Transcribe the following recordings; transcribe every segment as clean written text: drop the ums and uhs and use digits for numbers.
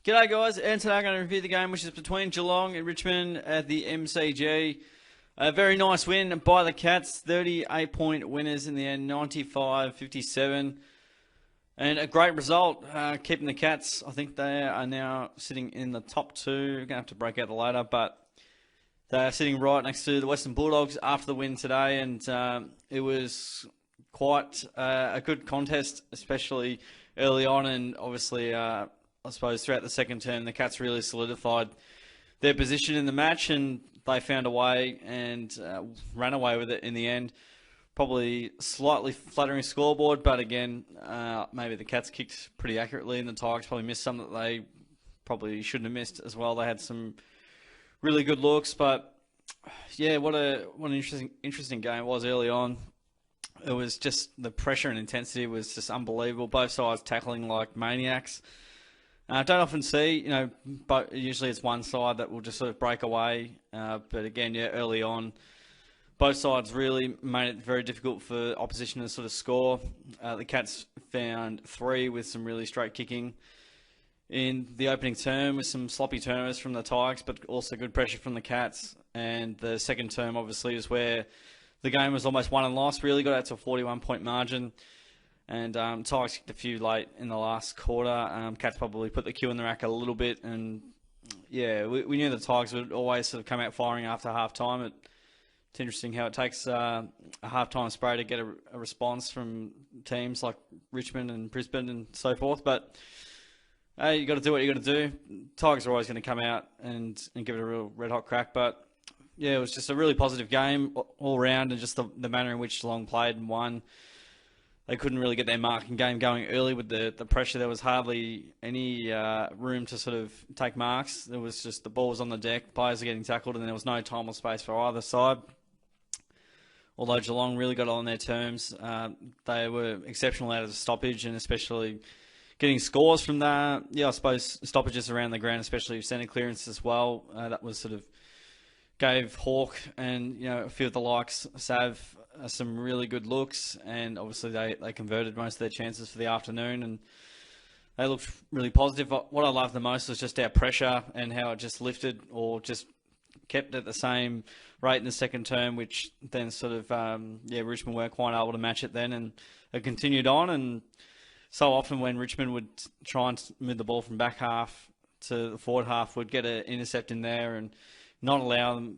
G'day guys, and today I'm going to review the game which is between Geelong and Richmond at the MCG. A very nice win by the Cats, 38-point winners in the end, 95-57. And a great result, keeping the Cats. I think they are now sitting in the top two. We're going to have to break out the ladder, but they're sitting right next to the Western Bulldogs after the win today. And it was quite a good contest, especially early on, and obviously I suppose throughout the second term, the Cats really solidified their position in the match, and they found a way and ran away with it in the end. Probably slightly flattering scoreboard, but again, maybe the Cats kicked pretty accurately, and the Tigers probably missed some that they probably shouldn't have missed as well. They had some really good looks, but yeah, what an interesting game it was early on. It was just the pressure and intensity was just unbelievable. Both sides tackling like maniacs. I don't often see, but usually it's one side that will just sort of break away. But again, yeah, early on, both sides really made it very difficult for opposition to sort of score. The Cats found three with some really straight kicking in the opening term with some sloppy turnovers from the Tigers, but also good pressure from the Cats. And the second term, obviously, is where the game was almost won and lost. Really got out to a 41-point margin. And Tigers kicked a few late in the last quarter. Cats probably put the cue in the rack a little bit. And yeah, we knew the Tigers would always sort of come out firing after half-time. It's interesting how it takes a half-time spray to get a response from teams like Richmond and Brisbane and so forth. But hey, you got to do what you got to do. Tigers are always going to come out and give it a real red-hot crack. But yeah, it was just a really positive game all round, and just the manner in which Geelong played and won. They couldn't really get their marking game going early with the pressure. There was hardly any room to sort of take marks. There was just the ball was on the deck, players are getting tackled, and there was no time or space for either side. Although Geelong really got on their terms, they were exceptional out of the stoppage, and especially getting scores from that. Yeah, I suppose stoppages around the ground, especially centre clearance as well. That was sort of gave Hawke and a few of the likes, Sav, some really good looks, and obviously they converted most of their chances for the afternoon, and they looked really positive. What I loved the most was just our pressure and how it just lifted or just kept at the same rate in the second term, which then sort of, Richmond weren't quite able to match it then, and it continued on. And so often when Richmond would try and move the ball from back half to the forward half, would get an intercept in there and not allow them,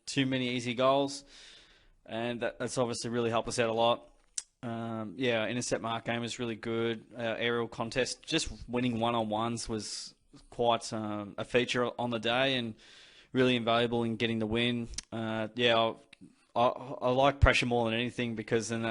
too many easy goals. And that's obviously really helped us out a lot. Intercept mark game was really good. Aerial contest, just winning one-on-ones was quite a feature on the day and really invaluable in getting the win. I like pressure more than anything, because then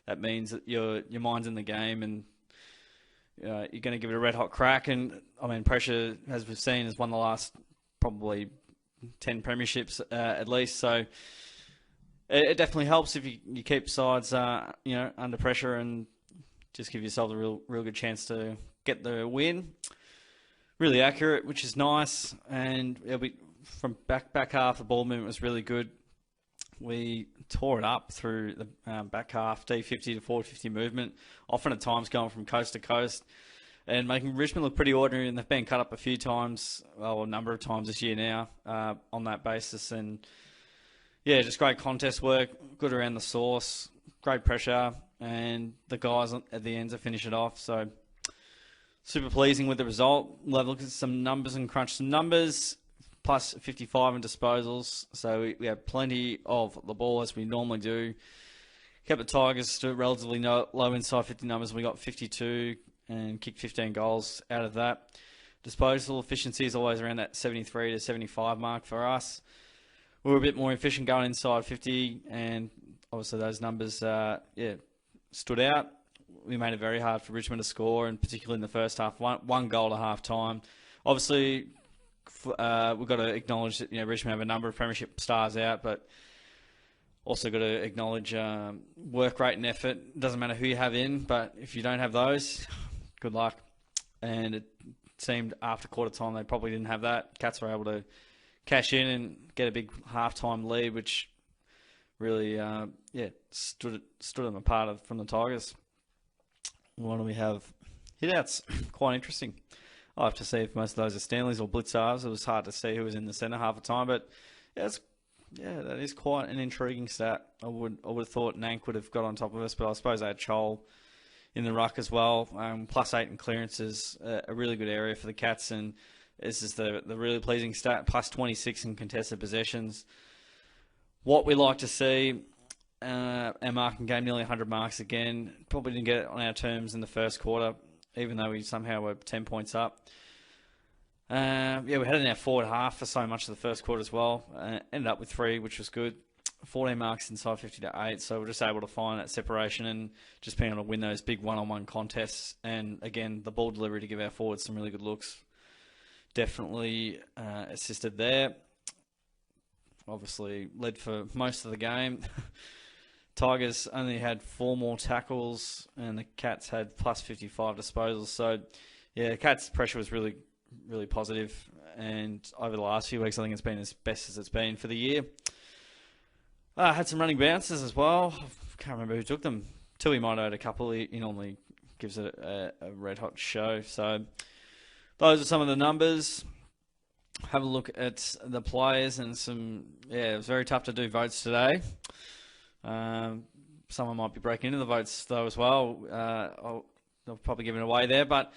that means that your mind's in the game, and you're going to give it a red-hot crack. And, I mean, pressure, as we've seen, has won the last probably 10 premierships at least. So it definitely helps if you keep sides under pressure and just give yourself a real good chance to get the win. Really accurate, which is nice, and it'll be from back half. The ball movement was really good. We tore it up through the back half, D50 to 450 movement, often at times going from coast to coast, and making Richmond look pretty ordinary. And they've been cut up a few times, a number of times this year now, on that basis. And yeah, just great contest work, good around the source, great pressure, and the guys at the end to finish it off. So super pleasing with the result. We'll have a look at some numbers and crunch some numbers. Plus 55 in disposals, so we had plenty of the ball, as we normally do. Kept the Tigers to relatively low inside 50 numbers. We got 52 and kicked 15 goals out of that. Disposal efficiency is always around that 73 to 75 mark for us. We were a bit more efficient going inside 50, and obviously those numbers stood out. We made it very hard for Richmond to score, and particularly in the first half, one goal to half time. Obviously, we've got to acknowledge that Richmond have a number of premiership stars out, but also got to acknowledge work rate and effort. It doesn't matter who you have in, but if you don't have those, good luck. And it seemed after quarter time they probably didn't have that. Cats were able to cash in and get a big half-time lead, which really stood them apart from the Tigers. What do we have? Hit-outs, quite interesting. I'll have to see if most of those are Stanleys or blitz halves. It was hard to see who was in the centre half the time, but that is quite an intriguing stat. I would have thought Nank would have got on top of us, but I suppose they had Chol in the ruck as well. +8 in clearances, a really good area for the Cats, and this is the really pleasing stat, +26 in contested possessions. What we like to see, our marking game, nearly 100 marks again. Probably didn't get it on our terms in the first quarter, even though we somehow were 10 points up. We had it in our forward half for so much of the first quarter as well. Ended up with 3, which was good. 14 marks inside 50 to 8, so we're just able to find that separation and just being able to win those big one-on-one contests. And again, the ball delivery to give our forwards some really good looks definitely assisted there. Obviously led for most of the game. Tigers only had 4 more tackles, and the Cats had +55 disposals. So, yeah, the Cats' pressure was really, really positive. And over the last few weeks, I think it's been as best as it's been for the year. Had some running bounces as well. I can't remember who took them. Tui might have had a couple. He normally gives it a red-hot show. So, those are some of the numbers. Have a look at the players and some... Yeah, it was very tough to do votes today. Someone might be breaking into the votes, though, as well. I'll probably give it away there, but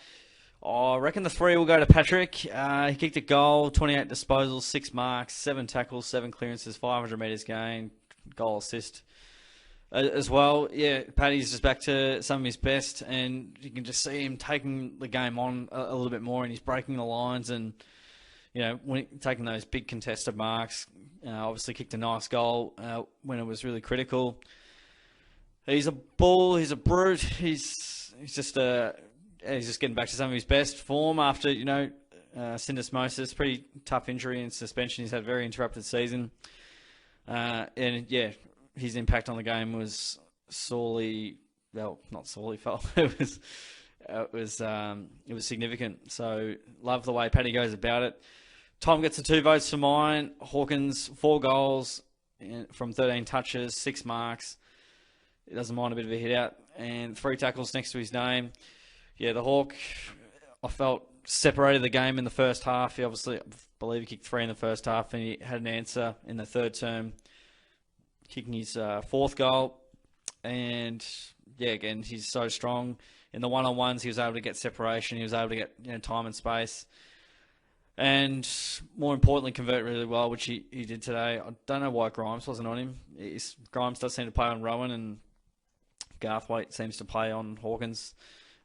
I reckon the 3 will go to Patrick. He kicked a goal, 28 disposals, 6 marks, 7 tackles, 7 clearances, 500 metres gained, goal assist as well. Yeah, Paddy's just back to some of his best, and you can just see him taking the game on a little bit more, and he's breaking the lines and, taking those big contested marks. Obviously kicked a nice goal when it was really critical. He's a bull. He's a brute. He's just getting back to some of his best form after syndesmosis, pretty tough injury and suspension. He's had a very interrupted season, his impact on the game was not sorely felt. It was significant. So love the way Paddy goes about it. Tom gets the 2 votes for mine. Hawkins, 4 goals from 13 touches, 6 marks. He doesn't mind a bit of a hit out, and 3 tackles next to his name. Yeah, the Hawk, I felt, separated the game in the first half. He obviously, I believe he kicked 3 in the first half, and he had an answer in the third term, kicking his 4th goal. And yeah, again, he's so strong. In the one-on-ones, he was able to get separation. He was able to get time and space. And more importantly, convert really well, which he did today. I don't know why Grimes wasn't on him. Grimes does seem to play on Rowan, and Garthwaite seems to play on Hawkins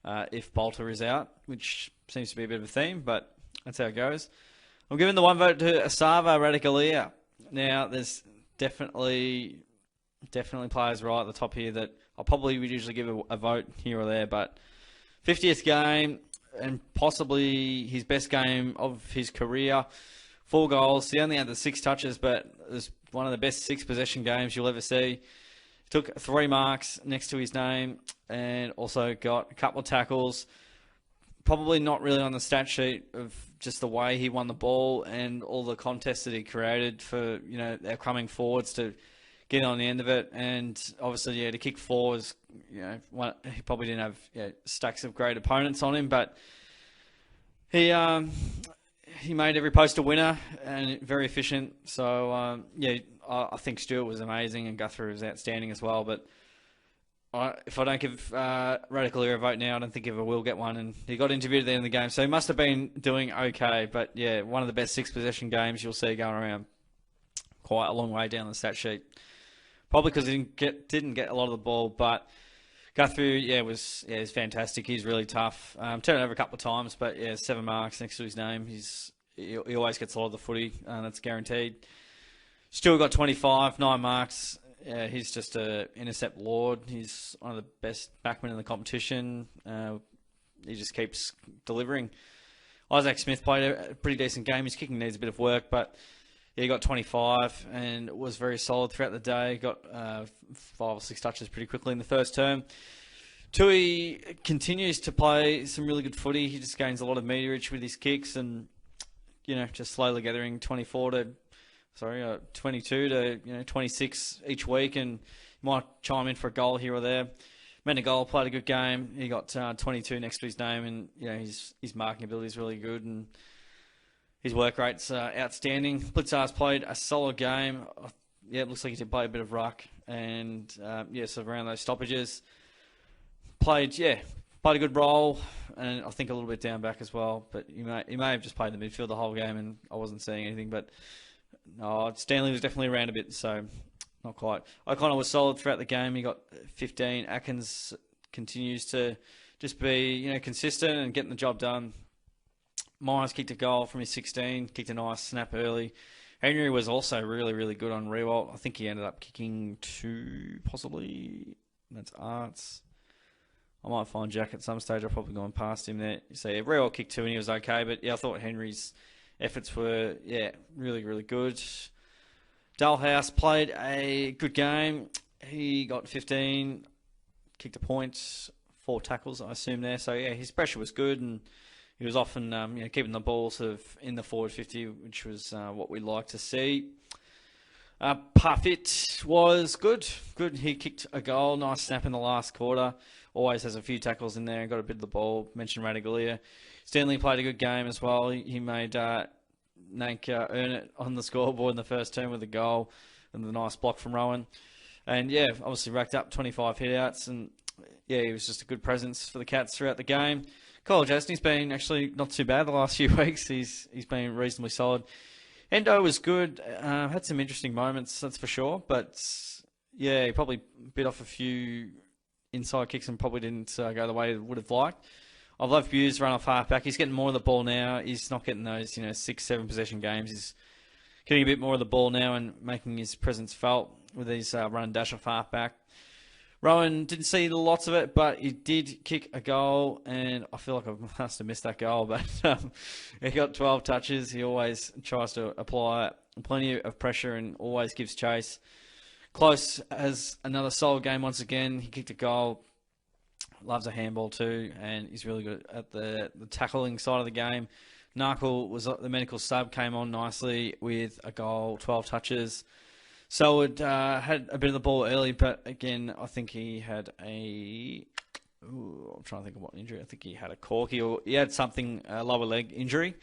if Bolter is out, which seems to be a bit of a theme, but that's how it goes. I'm giving the 1 vote to Asava Radicalier. Now, there's definitely players right at the top here that I probably would usually give a vote here or there, but 50th game and possibly his best game of his career. 4 goals. He only had the 6 touches, but it was one of the best 6 possession games you'll ever see. Took 3 marks next to his name and also got a couple of tackles. Probably not really on the stat sheet of just the way he won the ball and all the contests that he created for our coming forwards to get on the end of it. And obviously, to kick 4 was, he probably didn't have stacks of great opponents on him, but he made every post a winner and very efficient. So I think Stewart was amazing and Guthrie was outstanding as well. But if I don't give Radicalier a vote now, I don't think he ever will get one. And he got interviewed at the end of the game, so he must have been doing okay. But yeah, one of the best 6 possession games you'll see going around. Quite a long way down the stat sheet. Probably because he didn't get a lot of the ball, but Guthrie, was fantastic. He's really tough. Turned it over a couple of times, but 7 marks next to his name. He always gets a lot of the footy, that's guaranteed. Still got 25, 9 marks. He's just an intercept lord. He's one of the best backmen in the competition. He just keeps delivering. Isaac Smith played a pretty decent game. His kicking needs a bit of work, but he got 25 and was very solid throughout the day. Got 5 or 6 touches pretty quickly in the first term. Tui continues to play some really good footy. He just gains a lot of meterage with his kicks and, just slowly gathering 22 to 26 each week, and might chime in for a goal here or there. Menegol played a good game. He got 22 next to his name, and his marking ability is really good, and his work rate's outstanding. Blitzar's played a solid game. Yeah, it looks like he did play a bit of ruck, and sort of around those stoppages. Played a good role, and I think a little bit down back as well. But he may have just played the midfield the whole game, and I wasn't seeing anything. But no, Stanley was definitely around a bit, so not quite. O'Connor was solid throughout the game. He got 15. Atkins continues to just be consistent and getting the job done. Myers kicked a goal from his 16, kicked a nice snap early. Henry was also really, really good on Rewalt. I think he ended up kicking 2, possibly. That's Arts. I might find Jack at some stage. I've probably gone past him there. So Rewalt kicked 2 and he was okay. But I thought Henry's efforts were, really, really good. Dalhouse played a good game. He got 15, kicked a point, 4 tackles, I assume there. So, his pressure was good, and he was often keeping the ball sort of in the forward 50, which was what we like to see. Parfit was good. He kicked a goal, nice snap in the last quarter. Always has a few tackles in there and got a bit of the ball. Mentioned Radigalia. Stanley played a good game as well. He made Nank earn it on the scoreboard in the first term with a goal and the nice block from Rowan. And obviously racked up 25 hitouts, and he was just a good presence for the Cats throughout the game. Kyle Jasney's been actually not too bad the last few weeks. He's been reasonably solid. Endo was good. Had some interesting moments, that's for sure. But he probably bit off a few inside kicks and probably didn't go the way he would have liked. I've loved Hughes run off halfback. He's getting more of the ball now. He's not getting those 6-7 possession games. He's getting a bit more of the ball now and making his presence felt with his run and dash off halfback. Rowan didn't see lots of it, but he did kick a goal, and I feel like I must have missed that goal, but he got 12 touches. He always tries to apply plenty of pressure and always gives chase. Close has another solid game once again. He kicked a goal. Loves a handball too, and he's really good at the tackling side of the game. Narkle was the medical sub, came on nicely with a goal, 12 touches. Selwood had a bit of the ball early, but again, I think he had I'm trying to think of what injury. I think he had a corky, or he had something, a lower leg injury.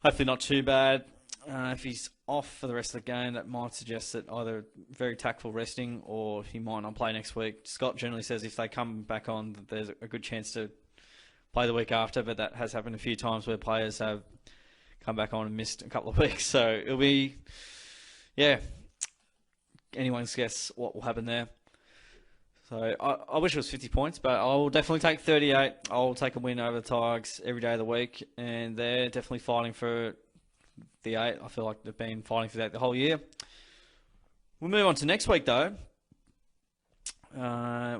Hopefully not too bad. If he's off for the rest of the game, that might suggest that either very tactful resting or he might not play next week. Scott generally says if they come back on, that there's a good chance to play the week after, but that has happened a few times where players have come back on and missed a couple of weeks. So it'll be, anyone's guess what will happen there. So I wish it was 50 points, but I'll definitely take 38. I'll take a win over the Tigers every day of the week, and they're definitely fighting for the 8. I feel like they've been fighting for that the whole year. We'll move on to next week, though.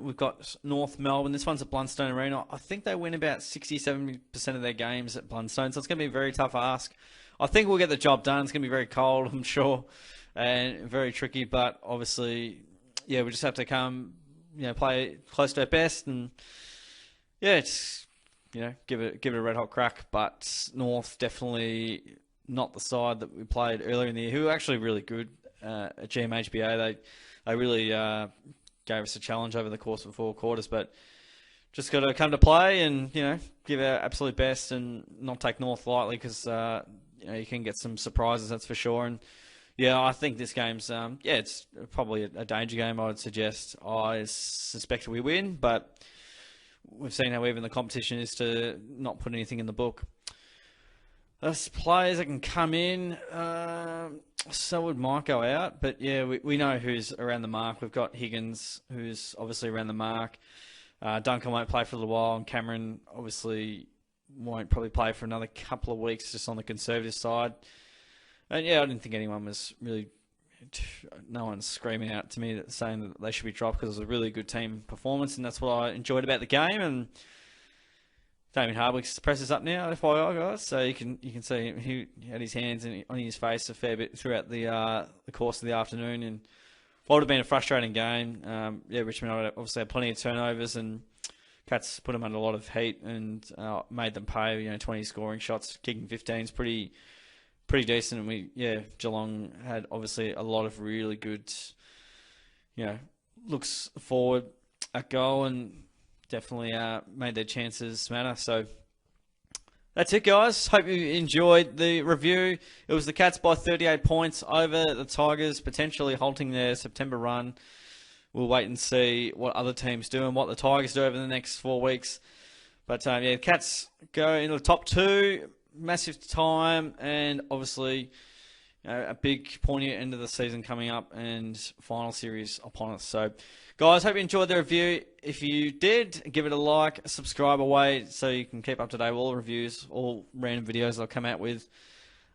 We've got North Melbourne. This one's at Blundstone Arena. I think they win about 60-70% of their games at Blundstone, so it's going to be a very tough ask. I think we'll get the job done. It's going to be very cold, I'm sure, and very tricky, but obviously, we just have to come, play close to our best, and it's, give it a red hot crack. But North definitely not the side that we played earlier in the year, who were actually really good at GMHBA. They really gave us a challenge over the course of 4 quarters, but just got to come to play and give our absolute best and not take North lightly, because you can get some surprises, that's for sure. And I think this game's it's probably a danger game, I would suggest. I suspect we win, but we've seen how even the competition is to not put anything in the book. There's players that can come in, Selwood might go out, but we know who's around the mark. We've got Higgins, who's obviously around the mark. Duncan won't play for a little while, and Cameron obviously won't probably play for another couple of weeks, just on the conservative side. And I didn't think anyone was really, no one's screaming out to me saying that they should be dropped, because it was a really good team performance, and that's what I enjoyed about the game. And Damien Hardwick's presses up now, FYI, guys, so you can see he had his hands on his face a fair bit throughout the course of the afternoon, and what would have been a frustrating game. Richmond obviously had plenty of turnovers, and Cats put them under a lot of heat and made them pay. 20 scoring shots, kicking 15 is pretty decent. And Geelong had obviously a lot of really good, looks forward. a goal and definitely made their chances matter. So that's it, guys. Hope you enjoyed the review. It was the Cats by 38 points over the Tigers, potentially halting their September run. We'll wait and see what other teams do and what the Tigers do over the next 4 weeks. But yeah, the Cats go into the top 2, massive time, and obviously a big poignant end of the season coming up and final series upon us. So, guys, hope you enjoyed the review. If you did, give it a like, subscribe away so you can keep up to date with all the reviews, all random videos I'll come out with,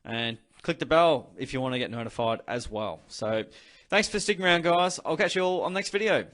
and click the bell if you want to get notified as well. So, thanks for sticking around, guys. I'll catch you all on the next video.